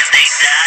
Sit down.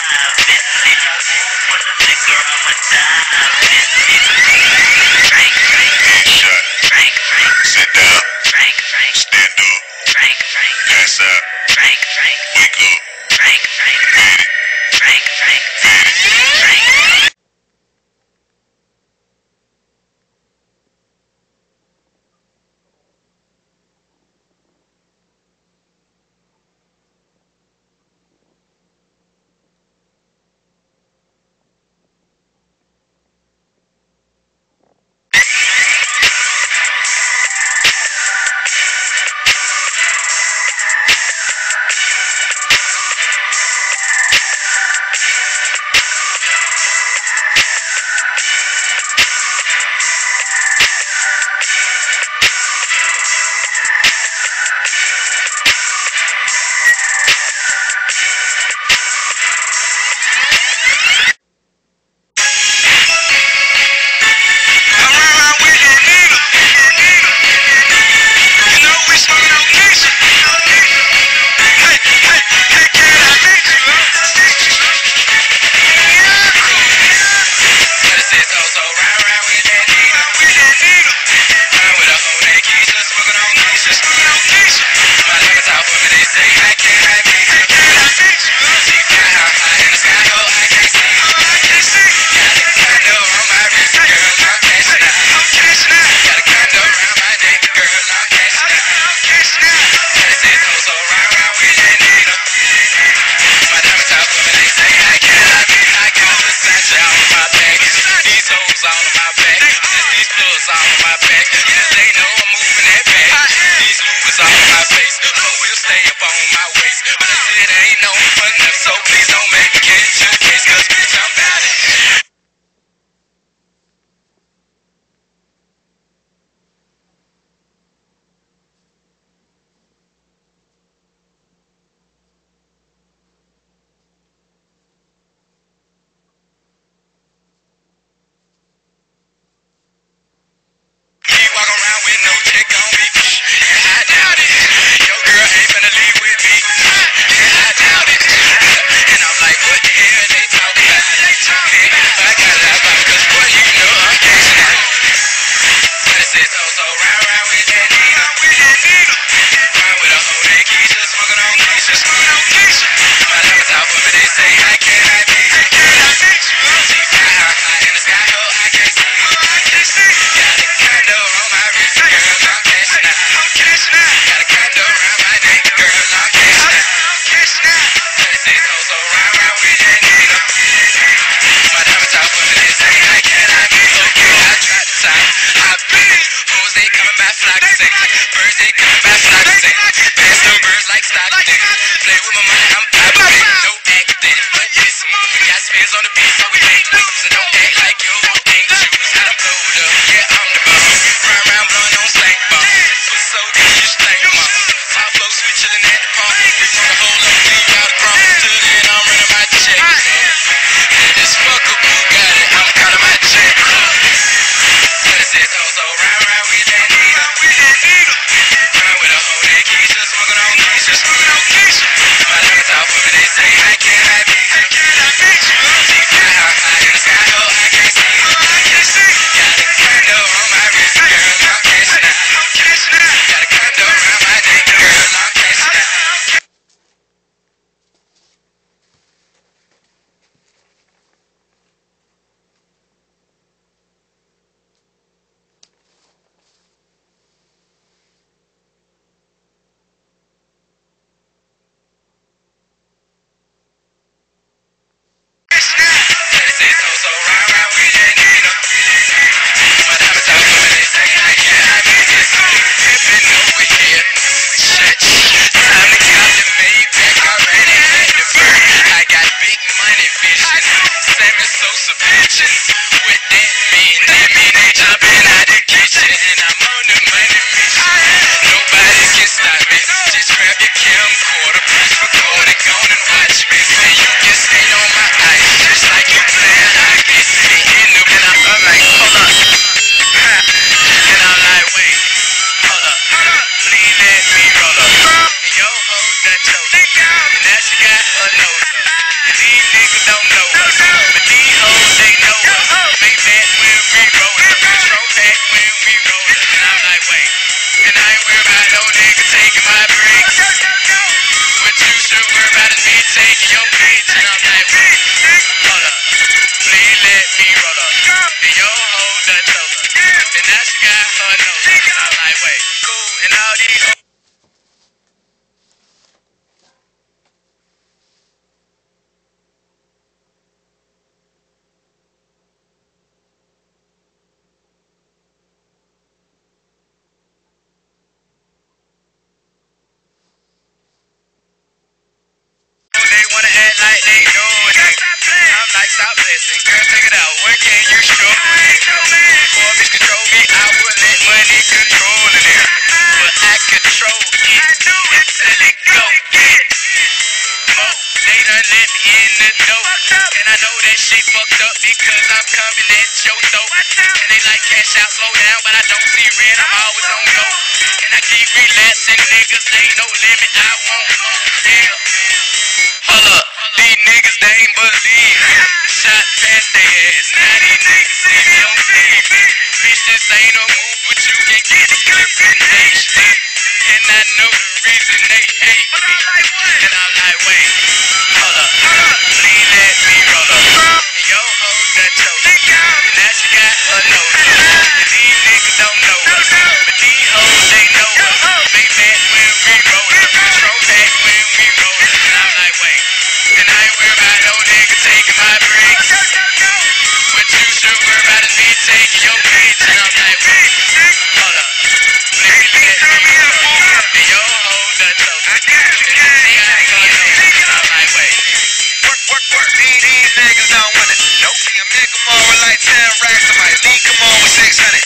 Stand up. Pass out. Wake up. Get it. taking your bitch, and I'm like, wait, hold up, please let me roll up. And your hoe done told her, and now she got her nose. And I'm like, wait, cool, and all these hoes. They wanna act like they know it. I'm like, stop blessing. Girl, take it out. When can you show me? Before bitch control me, I would let money control it. But I control it until it go get more. They done let me in the door. And I know that shit fucked up because I'm coming at your throat. And they like cash out, slow down, but I don't see red. I'm always on go. And I keep relaxing, niggas. Ain't no limit. I won't go. Yeah. Hold up, these niggas, they ain't believe it. Shot past their ass, now these niggas see me on TV. Bitch, this ain't no move, but you can get it clipped in HD. And I know the reason they hate me. And I'm like, wait, hold up, please let me roll up. Yo, hoe done chose, and now she got her nose. And these niggas don't know her, but these hoes, they know her. Make back when we roll up, throw back when we roll up. And I'm like, wait, and I ain't worried about no nigga taking my bricks. What you should worry about is me taking your bitch. And I'm like, wait, hold up, please let me roll up. And your hoe done told me, and now she got her nose. And I'm like, wait, work, these niggas don't want it. Nope, see, I make them all with like 10 racks. I might leak them all with 600.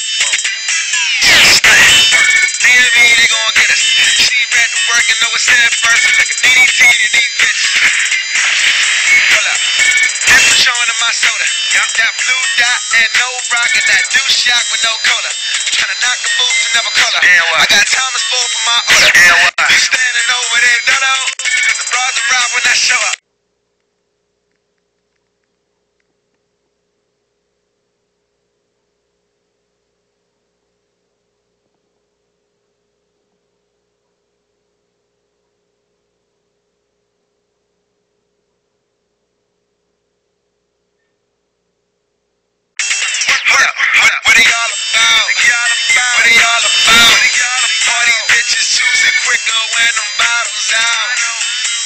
DMV, they gon' get us. She read the work and know it's in first. Like a DDT to these bitches. Hold up. This was showing in my soda. Yup, that blue dot and no rock and that do shot with no cola. Tryna knock the boots and never color. I got Thomas Bull for my order. You standing over there, Dodo. Cause the bras are rock when I show up. What are y'all about? What are y'all about? All these bitches choosing quicker when them bottles out.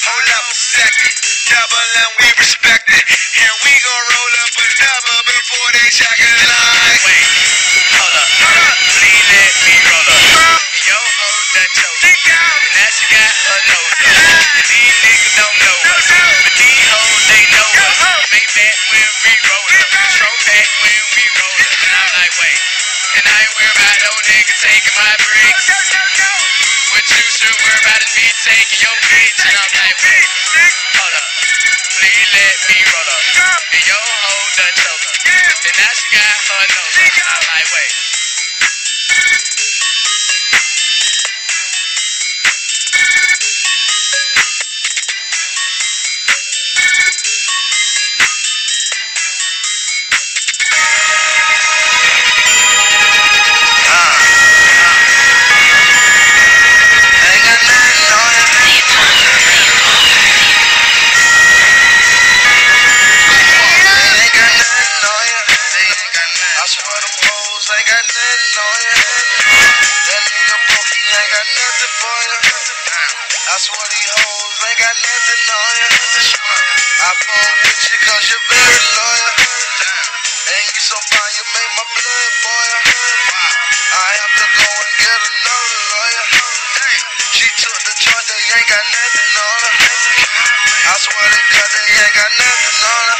Hold up a second, double and we respect it. And we gon' roll up a double before they check it like. Wait, hold up, please let me roll up. Yo, hoe done chose, and now she got her nose up. And these niggas don't know her, but these hoes, they know her. Make back when we roll up, throw back when we roll up. And I'm like, wait, and I ain't worried about no nigga taking my bricks. What you should worry about is me taking your bitch. And I'm like, wait, hold up, please let me roll up. And your hoe done chose her, and now she got her nose up. And I'm like, wait. I swear these hoes ain't got nothing on ya. I fuck with you cause you're very loyal. And you so fine, you make my blood boil. I have to go and get another lawyer. She took the charge, they ain't got nothing on her. I swear to God, they ain't got nothing on her.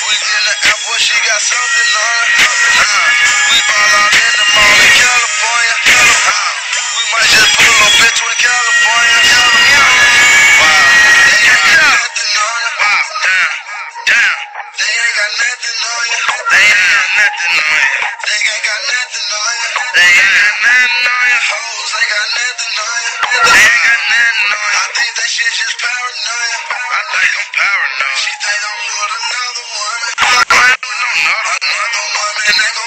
We in the airport, she got something on her. We ball out in the mall in California. We might just pull a bitch with California. Wow, they ain't got nothing on her. Wow, damn. They ain't got nothing on you. They ain't got nothing on you. They ain't got nothing on you. They ain't got nothing on you. Hoes ain't got nothing on you. They ain't got nothing on you. I think that shit just paranoia. I think I'm paranoid. She think I'm with another woman. Another woman, they gon'